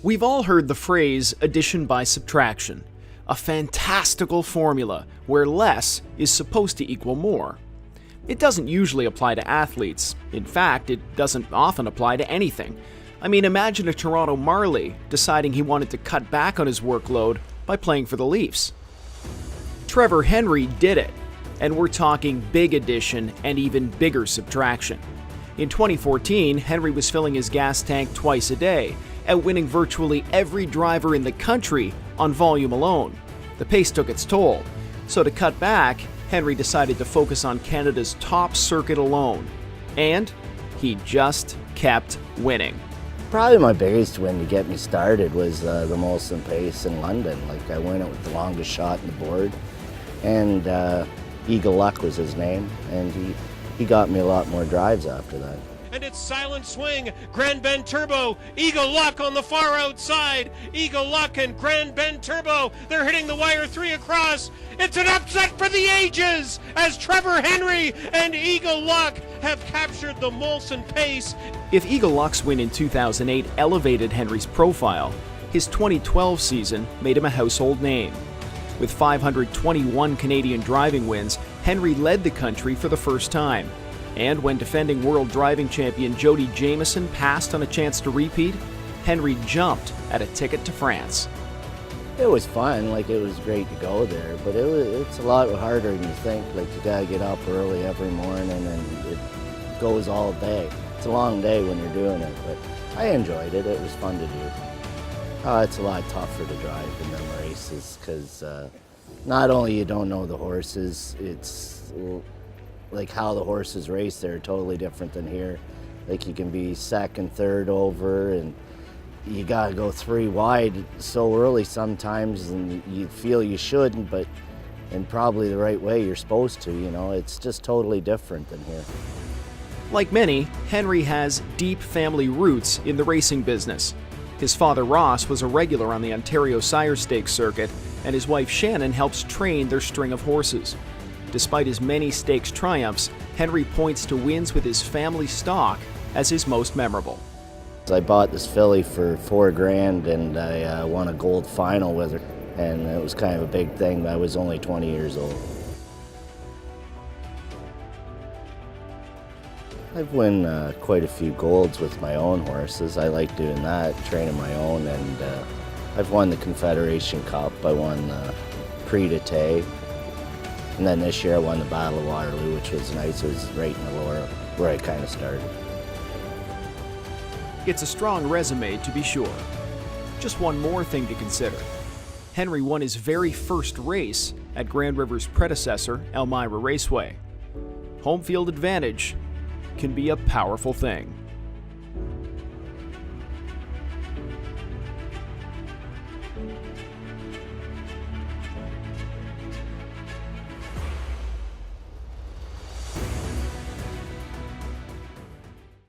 We've all heard the phrase addition by subtraction, a fantastical formula where less is supposed to equal more. It doesn't usually apply to athletes. In fact, it doesn't often apply to anything. I mean, imagine a Toronto Marley deciding he wanted to cut back on his workload by playing for the Leafs. Trevor Henry did it, and we're talking big addition and even bigger subtraction. In 2014, Henry was filling his gas tank twice a day, outwinning virtually every driver in the country on volume alone. The pace took its toll, so to cut back, Henry decided to focus on Canada's top circuit alone. And he just kept winning. Probably my biggest win to get me started was the Molson Pace in London. Like, I won it with the longest shot in the board, and Eagle Luck was his name, and he got me a lot more drives after that. And it's silent swing, Grand Bend Turbo, Eagle Luck on the far outside, Eagle Luck and Grand Bend Turbo, they're hitting the wire 3 across. It's an upset for the ages as Trevor Henry and Eagle Luck have captured the Molson Pace. If Eagle Luck's win in 2008 elevated Henry's profile, his 2012 season made him a household name. With 521 Canadian driving wins, Henry led the country for the first time. And when defending world driving champion Jody Jamieson passed on a chance to repeat, Henry jumped at a ticket to France. It was fun, like it was great to go there, but it's a lot harder than you think. Like, you gotta get up early every morning and it goes all day. It's a long day when you're doing it, but I enjoyed it. It was fun to do. It's a lot tougher to drive in them races because not only you don't know the horses, it's like how the horses race there are totally different than here. Like, you can be second, third over, and you gotta go 3 wide so early sometimes, and you feel you shouldn't, but in probably the right way you're supposed to, you know. It's just totally different than here. Like many, Henry has deep family roots in the racing business. His father Ross was a regular on the Ontario Sire Stakes circuit, and his wife Shannon helps train their string of horses. Despite his many stakes triumphs, Henry points to wins with his family stock as his most memorable. I bought this filly for $4,000 and I won a gold final with her, and it was kind of a big thing. I was only 20 years old. I've won quite a few golds with my own horses. I like doing that, training my own, and I've won the Confederation Cup. I won the Prix d'Été. And then this year I won the Battle of Waterloo, which was nice. It was right in Aurora, where I kind of started. It's a strong resume, to be sure. Just one more thing to consider. Henry won his very first race at Grand River's predecessor, Elmira Raceway. Home field advantage can be a powerful thing.